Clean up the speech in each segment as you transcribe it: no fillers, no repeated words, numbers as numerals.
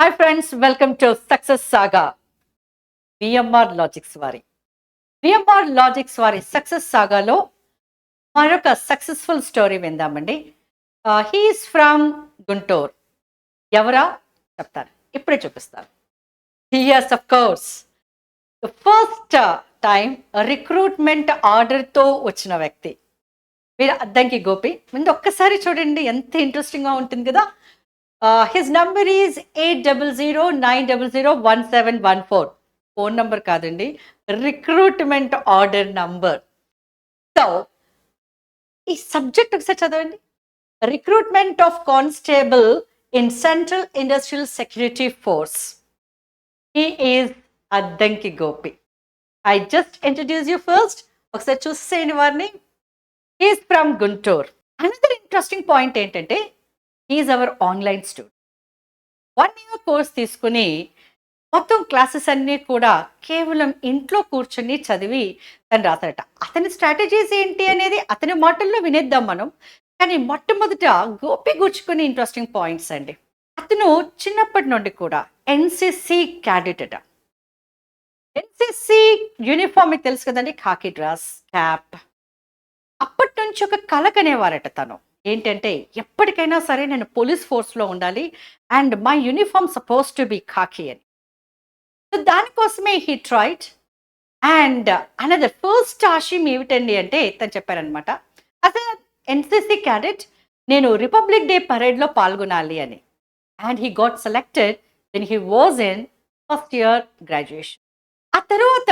Hi friends, welcome to Success Saga. VMR Logics వారి VMR Logics వారి success సాగాలో మరొక సక్సెస్ఫుల్ స్టోరీ విందామండి. He's from Guntur. ఎవరా చెప్తాను, ఇప్పుడే చూపిస్తాను. Yes of course, first time recruitment ఆర్డర్తో వచ్చిన వ్యక్తి మీరు అద్దంకి గోపి. ముందు ఒక్కసారి చూడండి, ఎంత ఇంట్రెస్టింగ్గా ఉంటుంది కదా. His number is 8009001714. Phone number కాదండి, రిక్రూట్మెంట్ ఆర్డర్ నంబర్. సో ఈ సబ్జెక్ట్ ఒకసారి చదవండి. Recruitment of constable in central industrial security force. He is Addanki Gopi. I just introduce you first. ఒకసారి చూసేయండి వారిని. He's from Guntur. Another interesting point ఏంటంటే, he's our online student. 1 year course తీసుకుని మొత్తం classes అన్నీ కూడా కేవలం ఇంట్లో కూర్చొని చదివి తను రాశారట. అతని స్ట్రాటజీస్ ఏంటి అనేది అతని మాటల్లో వినేద్దాం మనం. కానీ మొట్టమొదట గోపి గుర్చుకునే ఇంట్రెస్టింగ్ పాయింట్స్ అండి. అతను చిన్నప్పటి నుండి కూడా ఎన్సిసి క్యాడెట్ అట. ఎన్సిసి యూనిఫామ్ మీకు తెలుసు కదండి, ఖాకీ డ్రెస్, క్యాప్. అప్పటి నుంచి ఒక కల కనేవారట తను. ఏంటంటే, ఎప్పటికైనా సరే నేను పోలీస్ ఫోర్స్లో ఉండాలి and my uniform suppose to be khaki అని. సో దానికోసమే he tried. And another first ఆశయం ఏమిటండి అంటే, తను చెప్పారనమాట, అసలు ఎన్సిసి క్యాడెట్ నేను రిపబ్లిక్ డే పరేడ్లో పాల్గొనాలి అని. And he got selected when he was in first year graduation. ఆ తర్వాత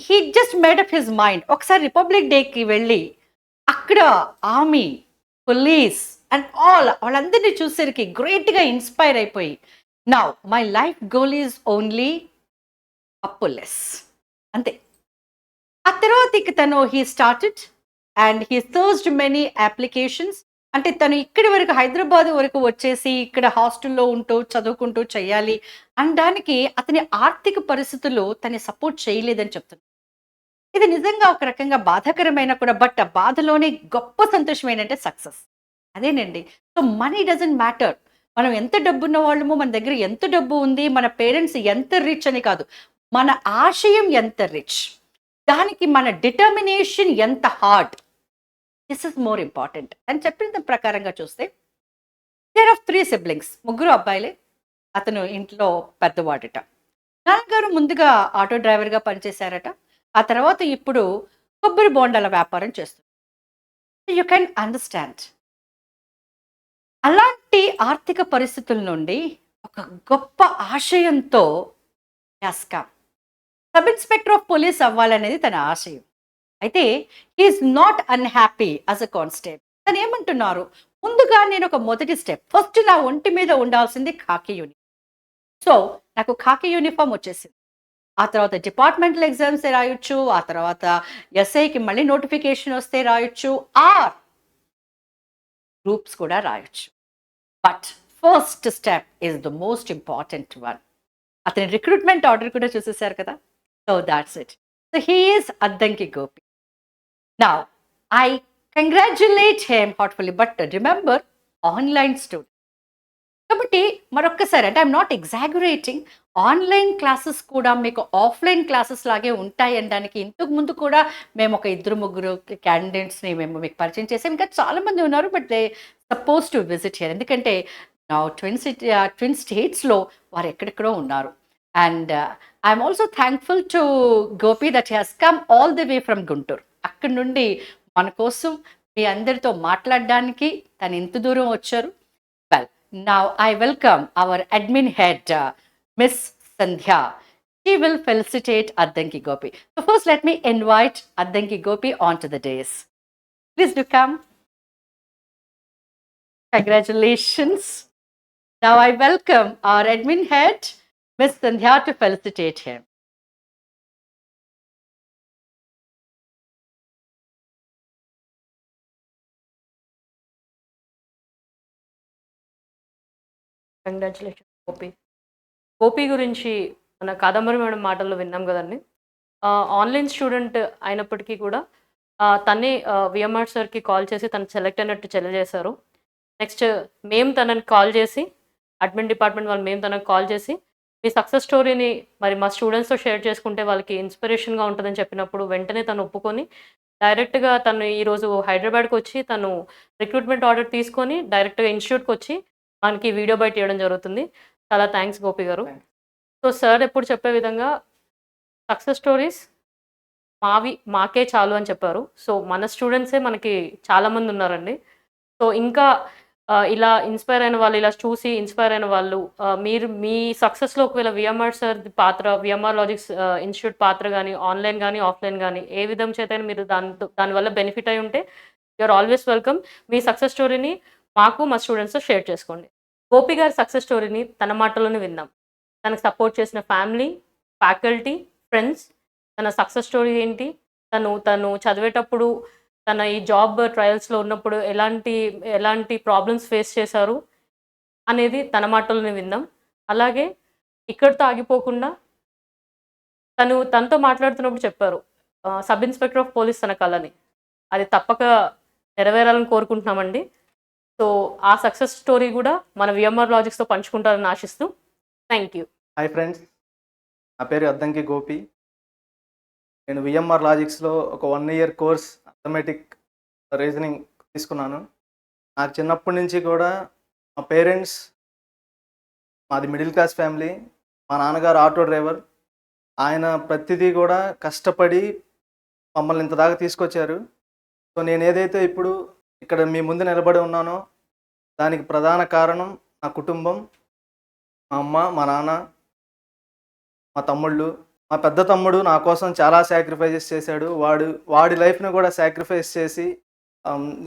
he just made up his mind, ఒకసారి రిపబ్లిక్ డేకి వెళ్ళి అక్కడ ఆర్మీ, పోలీస్ అండ్ ఆల్ వాళ్ళందరినీ చూసేసరికి గ్రేట్గా ఇన్స్పైర్ అయిపోయి, now my life goal is only police అంతే. ఆ తర్వాత ఇక తను he started and he searched many applications. అంటే తను ఇక్కడి వరకు హైదరాబాద్ వరకు వచ్చేసి ఇక్కడ హాస్టల్లో ఉంటూ చదువుకుంటూ చేయాలి అనడానికి అతని ఆర్థిక పరిస్థితులు తను సపోర్ట్ చేయలేదని చెప్తున్నాను. ఇది నిజంగా ఒక రకంగా బాధాకరమైన కూడా, బట్ ఆ బాధలోనే గొప్ప సంతోషం ఏంటంటే సక్సెస్. అదేనండి. So money doesn't matter. మనం ఎంత డబ్బున్న వాళ్ళము, మన దగ్గర ఎంత డబ్బు ఉంది, మన పేరెంట్స్ ఎంత రిచ్ అని కాదు, మన ఆశయం ఎంత రిచ్, దానికి మన డిటర్మినేషన్ ఎంత hard, this is more important అని చెప్పిన ప్రకారంగా చూస్తే, దేర్ ఆఫ్ 3 siblings, ముగ్గురు అబ్బాయిలే. అతను ఇంట్లో పెద్దవాడట. నాన్నగారు ముందుగా ఆటో డ్రైవర్గా పనిచేశారట. ఆ తర్వాత ఇప్పుడు కొబ్బరి బోండాల వ్యాపారం చేస్తున్నారు. You can understand. అలాంటి ఆర్థిక పరిస్థితుల నుండి ఒక గొప్ప ఆశయంతో యాస్కామ్ సబ్ ఇన్స్పెక్టర్ ఆఫ్ పోలీస్ అవ్వాలనేది తన ఆశయం. అయితే he is not unhappy as a constable. తను ఏమంటున్నారు, ముందుగా నేను ఒక మొదటి స్టెప్, ఫస్ట్ నా ఒంటి మీద ఉండాల్సింది ఖాకీ యూనిఫామ్. సో నాకు ఖాకీ యూనిఫామ్ వచ్చేసింది. ఆ తర్వాత డిపార్ట్మెంటల్ ఎగ్జామ్స్ రాయొచ్చు, ఆ తర్వాత ఎస్ఐకి మళ్ళీ నోటిఫికేషన్ వస్తే రాయొచ్చు, ఆర్ గ్రూప్స్ కూడా రాయొచ్చు. But first step is the most important one. అతని రిక్రూట్మెంట్ ఆర్డర్ కూడా చూసేశారు కదా. So that's it. So he is Addanki Gopi. Now I congratulate him heartfully, but remember online student కాబట్టి మరొక్కసారి, అంటే I'm not exaggerating, online classes కూడా మీకు ఆఫ్లైన్ క్లాసెస్ లాగే ఉంటాయి అనడానికి ఇంతకు ముందు కూడా మేము ఒక 2-3 క్యాండిడేట్స్ని మేము మీకు పరిచయం చేసాం. ఇంకా చాలామంది ఉన్నారు, but they suppose to visit here. ఎందుకంటే నా ట్విన్ స్టేట్స్లో వారు ఎక్కడెక్కడో ఉన్నారు. And I'm also thankful to Gopi that has come all the way from Guntur. అక్కడి నుండి మన కోసం మీ అందరితో మాట్లాడడానికి తను ఇంత దూరం వచ్చారు. Well, now I welcome our admin head, Miss Sandhya. She will felicitate Addanki Gopi. So first let me invite Addanki Gopi onto the dais. Please do come. Congratulations. Now I welcome our admin head, Miss Sandhya, to felicitate him. Congratulation Gopi. Gopi గురించి మన Kadambari madam మాటల్లో విన్నాం కదండి. Online student అయినప్పటికీ కూడా తనే VMR సార్కి call చేసి తను సెలెక్ట్ అయినట్టు తెలియజేశారు. నెక్స్ట్ మేము తనని కాల్ చేసి అడ్మిన్ డిపార్ట్మెంట్ వాళ్ళు మేము తనకు కాల్ చేసి మీ సక్సెస్ స్టోరీని మరి మా స్టూడెంట్స్‌తో షేర్ చేసుకుంటే వాళ్ళకి ఇన్‌స్పిరేషన్‌గా ఉంటదని చెప్పినప్పుడు వెంటనే తను ఒప్పుకొని డైరెక్ట్‌గా తను ఈరోజు హైదరాబాద్‌కొచ్చి తను రిక్రూట్‌మెంట్ ఆర్డర్ తీసుకొని డైరెక్ట్‌గా ఇన్‌స్టిట్యూట్‌కొచ్చి మనకి వీడియో బయట ఇవ్వడం జరుగుతుంది. చాలా థాంక్స్ గోపి గారు. సో, సార్ ఎప్పుడు చెప్పే విధంగా సక్సెస్ స్టోరీస్ మాకే చాలు అని చెప్పారు. సో, మన స్టూడెంట్సే మనకి చాలామందున్నారండి. సో, ఇంకా ఇలా ఇన్‌స్పైర్ అయిన వాళ్ళు, ఇలా చూసి ఇన్‌స్పైర్ అయిన వాళ్ళు మీరు మీ సక్సెస్‌లో ఒకవేళ వీఎంఆర్ సార్‌ది పాత్ర, వీఎంఆర్ లాజిక్స్ ఇన్‌స్టిట్యూట్ పాత్ర గాని, ఆన్‌లైన్ గాని, ఆఫ్‌లైన్ గాని ఏ విధం చేతైనా మీరు దానివల్ల బెనిఫిట్ అయ్యి ఉంటే యూ ఆర్ ఆల్‌వేస్ వెల్కమ్. మీ సక్సెస్ స్టోరీని మాకు, మా స్టూడెంట్స్‌తో షేర్ చేసుకోండి. గోపి గారి సక్సెస్ స్టోరీని తన మాటల్లోనే విందాం. తనకు సపోర్ట్ చేసిన ఫ్యామిలీ, ఫ్యాకల్టీ, ఫ్రెండ్స్, తన సక్సెస్ స్టోరీ ఏంటి? తను చదివేటప్పుడు తన ఈ జాబ్ ట్రయల్స్‌లో ఉన్నప్పుడు ఎలాంటి ప్రాబ్లమ్స్ ఫేస్ చేశారు అనేది తన మాటల్లోనే విందాం. అలాగే ఇక్కడితో ఆగిపోకుండా తనతో మాట్లాడుతున్నప్పుడు చెప్పారు. సబ్ ఇన్స్‌పెక్టర్ ఆఫ్ పోలీస్ తన కలని. అది తప్పక నెరవేరాలని కోరుకుంటున్నామండి. సో, ఆ సక్సెస్ స్టోరీ గూడా మన వీఎంఆర్ లాజిక్స్‌తో పంచుకుంటారని ఆశిస్తూ థాంక్ యూ. హాయ్ ఫ్రెండ్స్, నా పేరు అద్దంకి గోపి. నేను విఎంఆర్ లాజిక్స్లో ఒక 1 ఇయర్ కోర్స్ అర్థమెటిక్ రీజనింగ్ తీసుకున్నాను. నాకు చిన్నప్పటి నుంచి కూడా మా పేరెంట్స్, మాది మిడిల్ క్లాస్ ఫ్యామిలీ. మా నాన్నగారు ఆటో డ్రైవర్. ఆయన ప్రతిదీ కూడా కష్టపడి మమ్మల్ని ఇంత దాకా తీసుకొచ్చారు. సో నేను ఏదైతే ఇప్పుడు ఇక్కడ మీ ముందు నిలబడి ఉన్నానో దానికి ప్రధాన కారణం నా కుటుంబం, మా అమ్మ, మా నాన్న, మా తమ్ముళ్ళు. మా పెద్ద తమ్ముడు నా కోసం చాలా సాక్రిఫైజెస్ చేశాడు. వాడి లైఫ్‌ని కూడా సాక్రిఫైస్ చేసి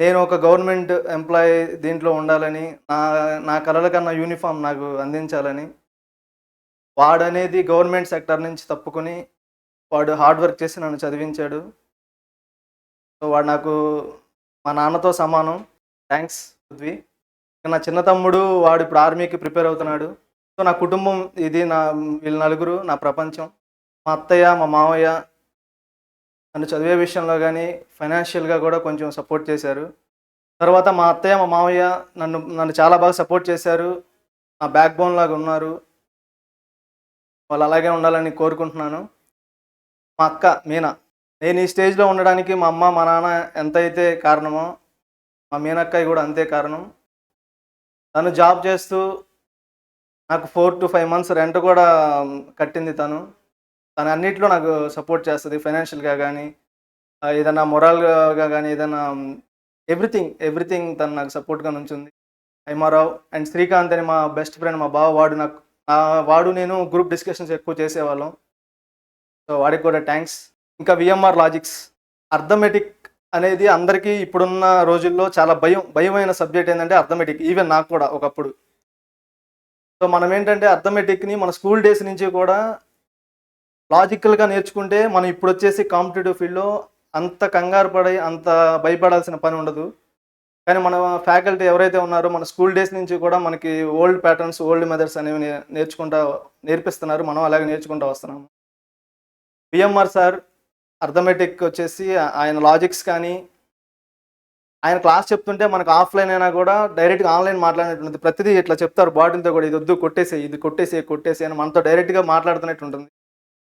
నేను ఒక గవర్నమెంట్ ఎంప్లాయీ దీంట్లో ఉండాలని, నా నా కలల కన్నా యూనిఫామ్ నాకు అందించాలని, వాడనేది గవర్నమెంట్ సెక్టార్ నుంచి తప్పుకొని వాడు హార్డ్ వర్క్ చేసి నన్ను చదివించాడు. సో వాడు నాకు మా నాన్నతో సమానం. థ్యాంక్స్ పృథ్వీ. నా చిన్న తమ్ముడు వాడు ఇప్పుడు ఆర్మీకి ప్రిపేర్ అవుతున్నాడు. సో నా కుటుంబం ఇది. వీళ్ళు నలుగురు నా ప్రపంచం. మా అత్తయ్య, మా మావయ్య నన్ను చదివే విషయంలో కానీ ఫైనాన్షియల్గా కూడా కొంచెం సపోర్ట్ చేశారు. తర్వాత మా అత్తయ్య, మా మావయ్య నన్ను చాలా బాగా సపోర్ట్ చేశారు. నా బ్యాక్ బోన్ లాగా ఉన్నారు. వాళ్ళు అలాగే ఉండాలని కోరుకుంటున్నాను. మా అక్క మీనా, నేను ఈ స్టేజ్లో ఉండడానికి మా అమ్మ, మా నాన్న ఎంతైతే కారణమో మా మీనక్కయ్య కూడా అంతే కారణం. తను జాబ్ చేస్తూ నాకు 4 to 5 months రెంట్ కూడా కట్టింది తను. తను అన్నిట్లో నాకు సపోర్ట్ చేస్తుంది. ఫైనాన్షియల్గా కానీ, ఏదైనా మొరల్గా కానీ, ఏదైనా ఎవ్రీథింగ్ తను నాకు సపోర్ట్గా నుంచింది. హైమారావు అండ్ శ్రీకాంత్ అని మా బెస్ట్ ఫ్రెండ్, మా బావ. వాడు నేను గ్రూప్ డిస్కషన్స్ ఎక్కువ చేసేవాళ్ళం. సో వాడికి కూడా థ్యాంక్స్. ఇంకా విఎంఆర్ లాజిక్స్ అర్థమెటిక్ అనేది అందరికీ ఇప్పుడున్న రోజుల్లో చాలా భయమైన సబ్జెక్ట్ ఏంటంటే అర్థమెటిక్. ఈవెన్ నాకు కూడా ఒకప్పుడు. సో మనం ఏంటంటే అర్థమెటిక్ని మన స్కూల్ డేస్ నుంచి కూడా లాజికల్గా నేర్చుకుంటే మనం ఇప్పుడు వచ్చేసి కాంపిటేటివ్ ఫీల్డ్లో అంత కంగారు పడి అంత భయపడాల్సిన పని ఉండదు. కానీ మన ఫ్యాకల్టీ ఎవరైతే ఉన్నారో మన స్కూల్ డేస్ నుంచి కూడా మనకి ఓల్డ్ ప్యాటర్న్స్, ఓల్డ్ మెథడ్స్ అనేవి నేర్పిస్తున్నారు. మనం అలాగే నేర్చుకుంటూ వస్తున్నాము. విఎంఆర్ సార్ అర్థమెటిక్ వచ్చేసి ఆయన లాజిక్స్ కానీ, ఆయన క్లాస్ చెప్తుంటే మనకు ఆఫ్లైన్ అయినా కూడా డైరెక్ట్గా ఆన్లైన్ మాట్లాడినట్టు ప్రతిదీ ఇట్లా చెప్తారు బాటిల్తో కూడా. ఇది వద్దు, కొట్టేసే అని మనతో డైరెక్ట్గా మాట్లాడుతున్నట్టు ఉంటుంది.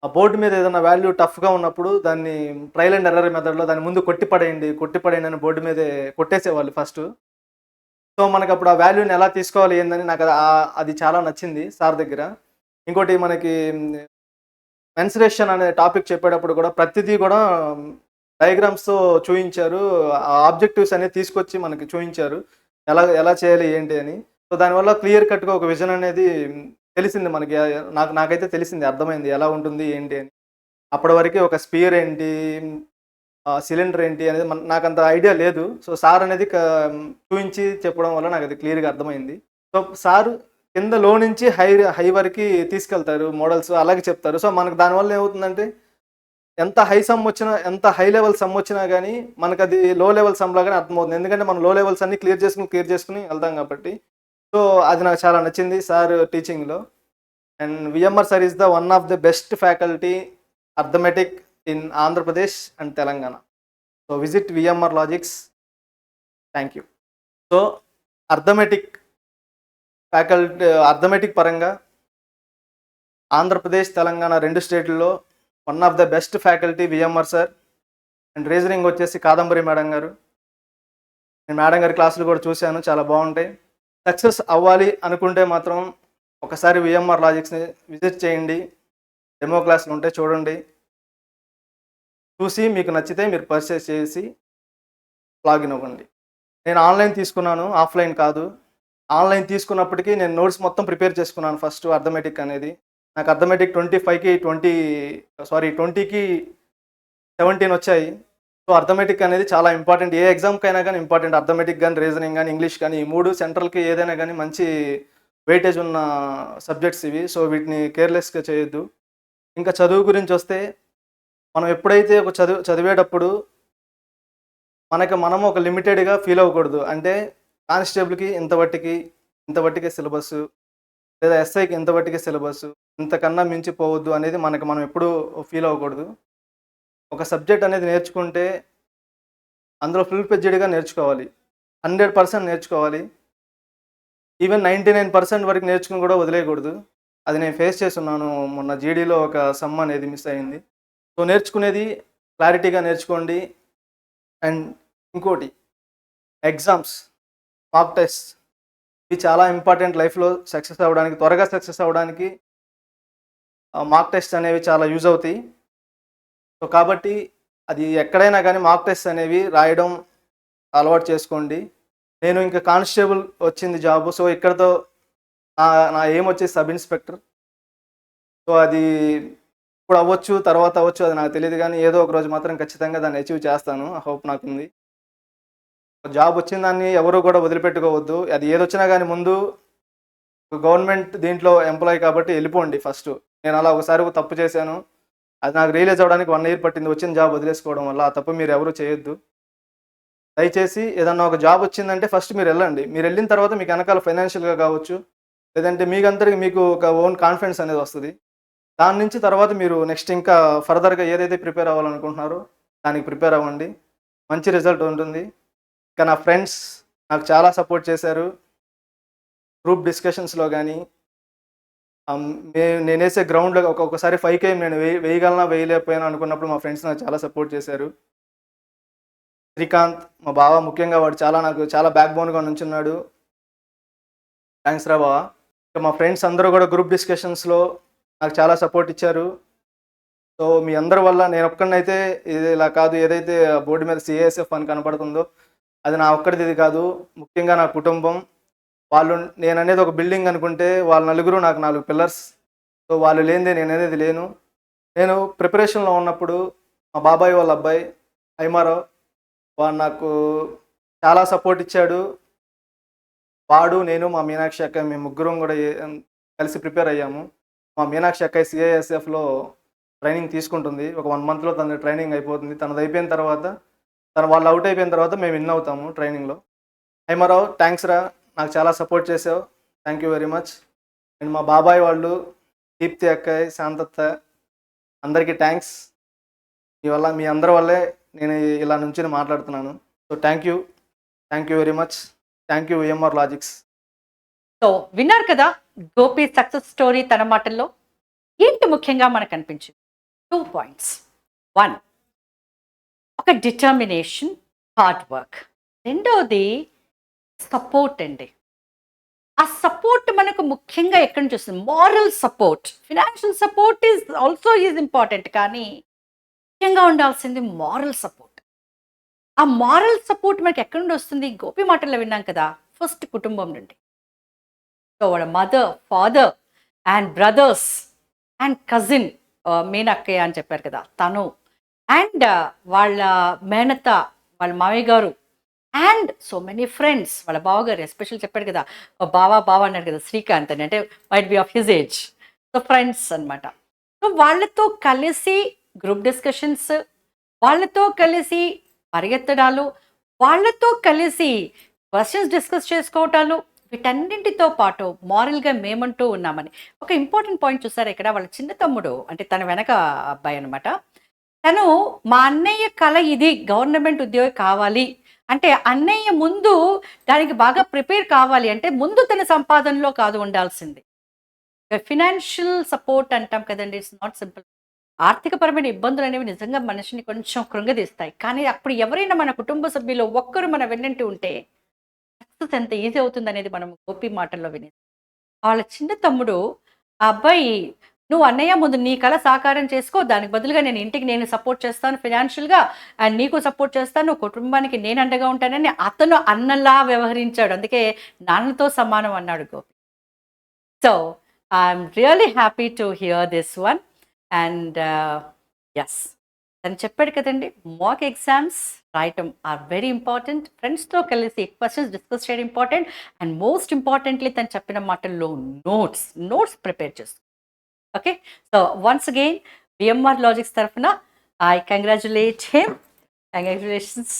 ఆ బోర్డు మీద ఏదైనా వాల్యూ టఫ్గా ఉన్నప్పుడు దాన్ని ట్రయల్ అండ్ ఎర్రర్ మెథడ్లో దాని ముందు కొట్టిపడేయండి అని బోర్డు మీదే కొట్టేసేవాళ్ళు ఫస్ట్. సో మనకు అప్పుడు ఆ వాల్యూని ఎలా తీసుకోవాలి ఏందని నాకు అది చాలా నచ్చింది సార్ దగ్గర. ఇంకోటి మనకి మెన్సురేషన్ అనే టాపిక్ చెప్పేటప్పుడు కూడా ప్రతిదీ కూడా డయాగ్రామ్స్తో చూపించారు. ఆ ఆబ్జెక్టివ్స్ అనేది తీసుకొచ్చి మనకి చూపించారు ఎలా చేయాలి ఏంటి అని. సో దానివల్ల క్లియర్ కట్గా ఒక విజన్ అనేది తెలిసింది మనకి. నాకైతే తెలిసింది, అర్థమైంది ఎలా ఉంటుంది ఏంటి అని. అప్పటి వరకు ఒక స్పియర్ ఏంటి, సిలిండర్ ఏంటి అనేది నాకు అంత ఐడియా లేదు. సో సార్ అనేది చూపించి చెప్పడం వల్ల నాకు అది క్లియర్గా అర్థమైంది. సో సార్ కింద లో నుంచి హై వరకు తీసుకెళ్తారు మోడల్స్, అలాగే చెప్తారు. సో మనకు దానివల్ల ఏమవుతుందంటే ఎంత హై లెవెల్ సమ్ వచ్చినా కానీ మనకు అది లో లెవెల్ సమ్ లాగానే అర్థమవుతుంది. ఎందుకంటే మనం లో లెవెల్స్ అన్ని క్లియర్ చేసుకుని వెళ్తాం కాబట్టి. సో అది నాకు చాలా నచ్చింది సార్ టీచింగ్లో. And VMR sir is the one of the best faculty arithmetic in Andhra Pradesh and Telangana. So visit VMR logics. Thank you. So arithmetic faculty arithmetic పరంగా ఆంధ్రప్రదేశ్, తెలంగాణ 2 స్టేట్లలో one of the best faculty VMR sir. And reasoning వచ్చేసి Kadambari madam గారు. నేను madam గారి క్లాసులు కూడా చూశాను, చాలా బాగుంటాయి. సక్సెస్ అవ్వాలి అనుకుంటే మాత్రం ఒకసారి విఎంఆర్ లాజిక్స్ని విజిట్ చేయండి. డెమో క్లాసులు ఉంటాయి, చూడండి. చూసి మీకు నచ్చితే మీరు పర్చేస్ చేసి లాగిన్ అవ్వండి. నేను ఆన్లైన్ తీసుకున్నాను, ఆఫ్లైన్ కాదు. ఆన్లైన్ తీసుకున్నప్పటికీ నేను నోట్స్ మొత్తం ప్రిపేర్ చేసుకున్నాను ఫస్ట్ అర్థమెటిక్ అనేది. నాకు అర్థమెటిక్ 25కి 20కి 17 వచ్చాయి. సో అర్థమెటిక్ అనేది చాలా ఇంపార్టెంట్. ఏ ఎగ్జామ్కైనా కానీ ఇంపార్టెంట్. అర్థమెటిక్ కానీ, రీజనింగ్ కానీ, ఇంగ్లీష్ కానీ, ఈ 3 సెంట్రల్కి ఏదైనా కానీ మంచి వెయిటేజ్ ఉన్న సబ్జెక్ట్స్ ఇవి. సో వీటిని కేర్లెస్గా చేయొద్దు. ఇంకా చదువు గురించి వస్తే, మనం ఎప్పుడైతే ఒక చదివేటప్పుడు మనం ఒక లిమిటెడ్గా ఫీల్ అవ్వకూడదు. అంటే కానిస్టేబుల్కి ఇంతవట్టికే సిలబస్, లేదా ఎస్ఐకి ఇంతవట్టికే సిలబస్, ఇంతకన్నా మించిపోవద్దు అనేది మనం ఎప్పుడూ ఫీల్ అవ్వకూడదు. ఒక సబ్జెక్ట్ అనేది నేర్చుకుంటే అందులో ఫుల్ ఫ్లెడ్జ్డ్గా నేర్చుకోవాలి, 100% నేర్చుకోవాలి. ఈవెన్ 99% వరకు నేర్చుకుని కూడా వదిలేయకూడదు. అది నేను ఫేస్ చేస్తున్నాను. మొన్న జీడీలో ఒక సమ్ అనేది మిస్ అయింది. సో నేర్చుకునేది క్లారిటీగా నేర్చుకోండి. అండ్ ఇంకోటి, ఎగ్జామ్స్, మాక్ టెస్ట్, ఇవి చాలా ఇంపార్టెంట్. లైఫ్లో సక్సెస్ అవ్వడానికి, త్వరగా సక్సెస్ అవ్వడానికి మాక్ టెస్ట్ అనేవి చాలా యూజ్ అవుతాయి. సో కాబట్టి అది ఎక్కడైనా కానీ మాక్ టెస్ట్ అనేవి రాయడం అలవాటు చేసుకోండి. నేను ఇంకా కానిస్టేబుల్ వచ్చింది జాబు. సో ఇక్కడతో నా ఎయిమ్ వచ్చేసి సబ్ ఇన్స్పెక్టర్. సో అది ఇప్పుడు అవ్వచ్చు, తర్వాత అవ్వచ్చు, అది నాకు తెలియదు. కానీ ఏదో ఒక రోజు మాత్రం ఖచ్చితంగా దాన్ని అచీవ్ చేస్తాను. ఆ హోప్ నాకుంది. జాబ్ వచ్చిన దాన్ని ఎవరు కూడా వదిలిపెట్టుకోవద్దు. అది ఏదొచ్చినా కానీ ముందు గవర్నమెంట్ దీంట్లో ఎంప్లాయీ కాబట్టి వెళ్ళిపోండి ఫస్ట్. నేను అలా ఒకసారి తప్పు చేశాను. అది నాకు రియలైజ్ అవ్వడానికి 1 ఇయర్ పట్టింది, వచ్చిన జాబ్ వదిలేసుకోవడం వల్ల. ఆ తప్పు మీరు ఎవరు చేయొద్దు. దయచేసి ఏదన్నా ఒక జాబ్ వచ్చిందంటే ఫస్ట్ మీరు వెళ్ళండి. మీరు వెళ్ళిన తర్వాత మీకు వెనకాల ఫైనాన్షియల్గా కావచ్చు, లేదంటే మీకు ఒక ఓన్ కాన్ఫిడెన్స్ అనేది వస్తుంది. దాని నుంచి తర్వాత మీరు నెక్స్ట్ ఇంకా ఫర్దర్గా ఏదైతే ప్రిపేర్ అవ్వాలనుకుంటున్నారో దానికి ప్రిపేర్ అవ్వండి. మంచి రిజల్ట్ ఉంటుంది. ఇంకా నా ఫ్రెండ్స్ నాకు చాలా సపోర్ట్ చేశారు. గ్రూప్ డిస్కషన్స్లో కానీ, నేను వేసే గ్రౌండ్లో ఒక్కొక్కసారి 5K నేను వేయగలనా వేయలేకపోయాను అనుకున్నప్పుడు మా ఫ్రెండ్స్ నాకు చాలా సపోర్ట్ చేశారు. శ్రీకాంత్ మా బావ, ముఖ్యంగా వాడు నాకు చాలా బ్యాక్ బోన్గా నుంచున్నాడు. థ్యాంక్స్ రా బావ. ఇంకా మా ఫ్రెండ్స్ అందరూ కూడా గ్రూప్ డిస్కషన్స్లో నాకు చాలా సపోర్ట్ ఇచ్చారు. సో మీ అందరి వల్ల నేను ఒక్కడినైతే ఇది ఇలా కాదు. ఏదైతే బోర్డు మీద CASF అని కనపడుతుందో అది నా ఒక్కడిది కాదు. ముఖ్యంగా నా కుటుంబం వాళ్ళు. నేను అనేది ఒక బిల్డింగ్ అనుకుంటే వాళ్ళ నలుగురు నాకు 4 పిల్లర్స్. సో వాళ్ళు లేనిదే నేను అనేది లేను. నేను ప్రిపరేషన్లో ఉన్నప్పుడు మా బాబాయ్ వాళ్ళ అబ్బాయి హైమారావు, వాడు నాకు చాలా సపోర్ట్ ఇచ్చాడు. వాడు, నేను, మా మీనాక్షి అక్క, మేము ముగ్గురం కూడా కలిసి ప్రిపేర్ అయ్యాము. మా మీనాక్షి అక్క CASFలో ట్రైనింగ్ తీసుకుంటుంది. ఒక 1 మంత్లో తన ట్రైనింగ్ అయిపోతుంది. తనది అయిపోయిన తర్వాత, వాళ్ళు అవుట్ అయిపోయిన తర్వాత మేము విన్ అవుతాము ట్రైనింగ్లో. హైమారావు, థ్యాంక్స్ రా, నాకు చాలా సపోర్ట్ చేసావు. Thank you very much. And మా బాబాయ్ వాళ్ళు దీప్తి అక్కయ్య, శాంతత్త, అందరికీ థ్యాంక్స్. మీ అందరి వల్లే నేను ఇలా నుంచి మాట్లాడుతున్నాను. So thank you very much. Thank you VMR logics. So విన్నారు కదా గోపి సక్సెస్ స్టోరీ తన మాటల్లో. ఏంటి ముఖ్యంగా మనకు అనిపించింది? 2 పాయింట్స్. 1, ఒక డిటర్మినేషన్, హార్డ్ వర్క్. రెండవది సపోర్ట్ అండి. ఆ సపోర్ట్ మనకు ముఖ్యంగా ఎక్కడి నుంచి వస్తుంది? Moral support. Financial support is important, కానీ ముఖ్యంగా ఉండాల్సింది మారల్ సపోర్ట్. ఆ మారల్ సపోర్ట్ మనకి ఎక్కడి నుండి వస్తుంది? గోపి మాటల్లో విన్నాం కదా, ఫస్ట్ కుటుంబం నుండి. సో వాళ్ళ mother, father and brothers and cousin మీనక్కయ్య అని చెప్పారు కదా, తను, అండ్ వాళ్ళ మేనత, వాళ్ళ మామయ్య గారు, అండ్ సో మెనీ ఫ్రెండ్స్, వాళ్ళ బావగారు ఎస్పెషల్ చెప్పాడు కదా, బావ అన్నాడు కదా శ్రీకాంత్ అని, అంటే might be of his age. So friends అనమాట. సో వాళ్ళతో కలిసి గ్రూప్ డిస్కషన్స్, వాళ్ళతో కలిసి పరిగెత్తడాలు, వాళ్ళతో కలిసి క్వశ్చన్స్ డిస్కస్ చేసుకోవటాలు, వీటన్నింటితో పాటు మారల్గా మేమంటూ ఉన్నామని ఒక ఇంపార్టెంట్ పాయింట్ చూసారు ఇక్కడ. వాళ్ళ చిన్న తమ్ముడు, అంటే తన వెనక అబ్బాయి అనమాట, తను మా అన్నయ్య కళ ఇది, గవర్నమెంట్ ఉద్యోగం కావాలి అంటే అన్నయ్య ముందు దానికి బాగా ప్రిపేర్ కావాలి అంటే ముందు తన సంపాదనలో కాదు ఉండాల్సింది. ఫినాన్షియల్ సపోర్ట్ అంటాం కదండీ! It's not simple. ఆర్థికపరమైన ఇబ్బందులు అనేవి నిజంగా మనిషిని కొంచెం కృంగదీస్తాయి. కానీ అప్పుడు ఎవరైనా మన కుటుంబ సభ్యుల్లో ఒక్కరు మన వెన్నంటి ఉంటే సక్సెస్ ఎంత ఈజీ అవుతుందనేది మనం గోపి మాటల్లో వినేది. వాళ్ళ చిన్న తమ్ముడు ఆ అబ్బాయి "నువ్వు అన్నయ్య ముందు నీ కల సాకారం చేసుకో. దానికి బదులుగా నేను ఇంటికి నేను సపోర్ట్ చేస్తాను ఫినాన్షియల్‌గా. అండ్ నీకు సపోర్ట్ చేస్తాను. కుటుంబానికి నేను అండగా ఉంటానని" అతను అన్నలా వ్యవహరించాడు. అందుకే నాన్నతో సమానం అన్నాడు Gopi. So, I'm really happy to hear this one. And yes. తను చెప్పాడు కదండీ! మాక్ ఎగ్జామ్స్ రాయటం ఆర్ వెరీ ఇంపార్టెంట్. ఫ్రెండ్స్‌తో కలిసి క్వెషన్స్ డిస్కస్ చేయడం ఇంపార్టెంట్. అండ్ మోస్ట్ ఇంపార్టెంట్‌లీ తను చెప్పిన మాటల్లో నోట్స్ ప్రిపేర్ చేసుకో. Okay. So, once again VMR logics తరఫున ఐ కంగ్రాచ్యులేట్ హిమ్. కంగ్రాచ్యులేషన్స్.